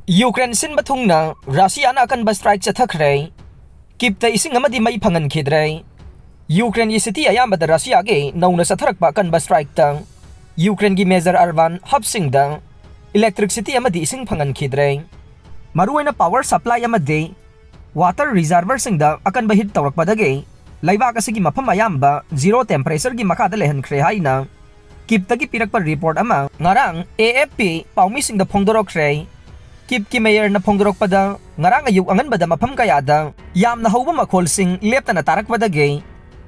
Ukraine सिनबा थुंगना रशियाना अकनबा strike चथखरे किप्ता इसिंग अमदि मई फंगनखिद्रे Ukraine की city अयामबदा Russia के नौना सथरकपा अकनबा स्ट्राइक तंग यूक्रेन की major urban हबसिंगदा electricity अमदि इसिंग फंगनखिद्रे मरुओइना power supply अमदि water reservoir सिंगदा अकनबा hit तौरकपदगे लैबाक असगी मफम अयामबा zero temperature की मखादा लेहनख्रे हाइना किप्तगी पिरकपा रिपोर्ट अमा ngarang AFP पाउमी सिंगदा फोंदोरखरे किप की मेयर न फोंदोरकपदा ngarang ayuk anganbada mafam kayada yamna hauba makholsing leptana tarakpadage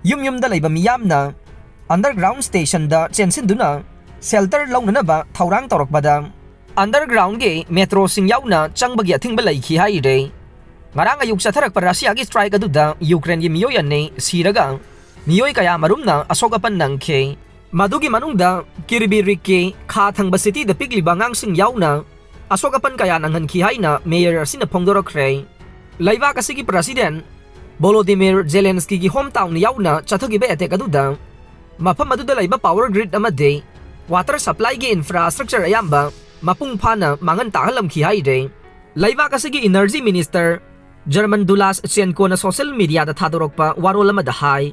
yumda laiba miyamna underground station da chensinduna shelter launanaba thaurang torokbada underground ge metro sing yauna changbagi athingba laikhi haire ngarang ayuk satharak par Russia gi strike aduda Ukraine gi miyoy anne siraga miyoy kaya marumna asogapan nangkhe madugi manungda kirbi rikki kha thangba city da pikli bangang sing yauna asogapan kaya nanghan ki haina mayor asina phongdorokre laibak asigi president Volodymyr Zelensky gi hometown yauna chathagi be attack aduda mafam aduda laiba power grid amade water supply gi infrastructure ayamba mapung phana mangan tahalam ki haide laibak asigi energy minister German Dulas Chenko na social media da thadorokpa warol amada hai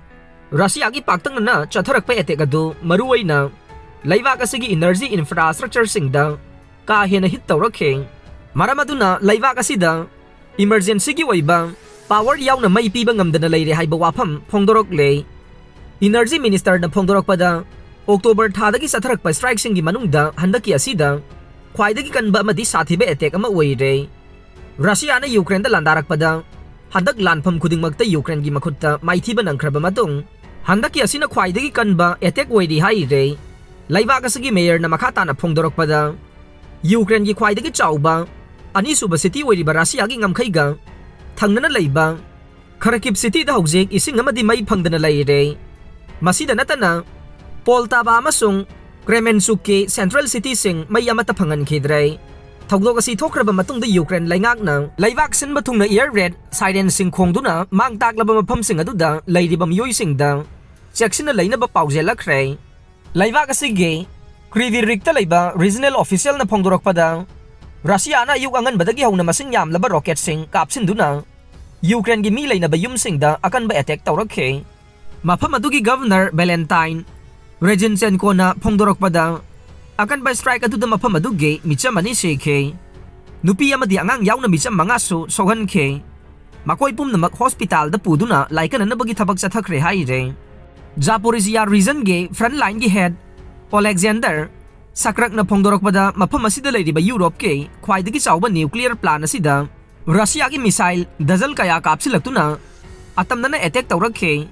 Russia gi paktang na chatharakpa attack adu maruwaina laibak asigi energy infrastructure singda ka hena hit tawrakhe maramaduna laibak asida emergency gi waiba power yauna mai piba ngamdana leire haiba wafam phongdorok le energy minister na phongdorokpada October thadagi satharakpa strike sing gi manungda handaki asida khwaidagi kanba amadi sathibe attack ama oire Russia na Ukraine da landarakpada handak lanpham khudingmakta Ukraine gi makhutta maithiba nangkhraba matung handaki asina khwaidagi kanba attack oiri haire laibak asigi mayor na makhata na phongdorokpada Ukraine gi khwaidagi chauba ani suba city oiriba Russia gi ngamkhaiga thangnana leiba Kharkiv city da hojek ising amadi mai phangdana leire masida natana Poltava amasung Kremenchuk ki central city sing mai amata phangan khidre thogdok asi thokraba matungda Ukraine laingakna laibak sinba thungna air raid siren sing khongduna mangtaklaba mafam sing aduda leiriba miyoi singda checksina leinaba paujelakhre laibak asigi Kryvyi Rihta laiba regional official na phongdorokpada Russia na ayuk anganbadagi hauna masing yamlaba rocket sing kapsinduna Ukraine gi mi leinaba yum singda akanba attack tawrakhe mafam adugi governor Valentine Regenchenko na phongdorokpada akanba strike atuda mafam adugi micham ani sekhe nupi amadi angang yauna micham manga su sohankhe makoi pumnamak hospital da puduna laikana nabagi thabak chathakre haire Zaporizhia region ge front line gi head Alexander Sakrak na phongdorokpada mafam asida leiriba Europe ke khwaidagi chawba nuclear plant asida Russia gi missile dazal kaya kapsilaktuna atamnana attack tawrakhe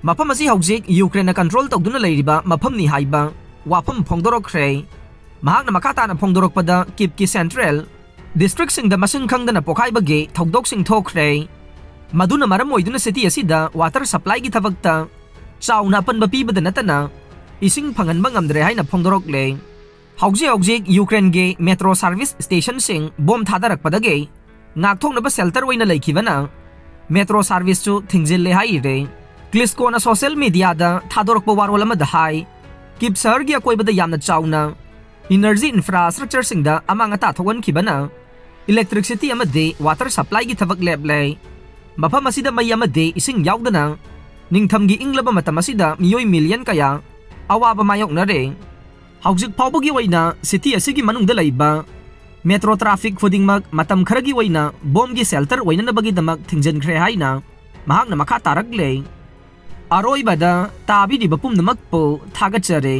mafam asi hojik Ukraine na control tawduna leiriba mafam ni haiba wafam phongdorokre mahakna makata na phongdorokpada Kyiv ki central district sing da masing khangdana pokhaiba ge thogdok sing thokre maduna maram oiduna city asida water supply gi thabakta chawna panba pibada natana ising phangan bangamdre haina phongdorok le hojik Ukraine ge metro service station sing bom thadarakpadage ngakthoknaba shelter oina leikibana metro service chu thingjil le haire Klitschko na social media da thadorokpa warol ama da hai Kyiv shahar gi akoibada yamna chawna energy infrastructure sing da amanga ta thogan khibana electricity amade water supply gi thabak leb le mafam asida mai amade ising yaudana ningtham gi inglaba matam asida miyoi million kaya awaba mayok na re hojik phawbagi waina city asigi manungda laiba metro traffic khudingmak matam kharagi waina bom gi shelter waina nabagi damak thingjankhre haina mahakna makha tarak le aroi bada tabi di bapum namak po thagachare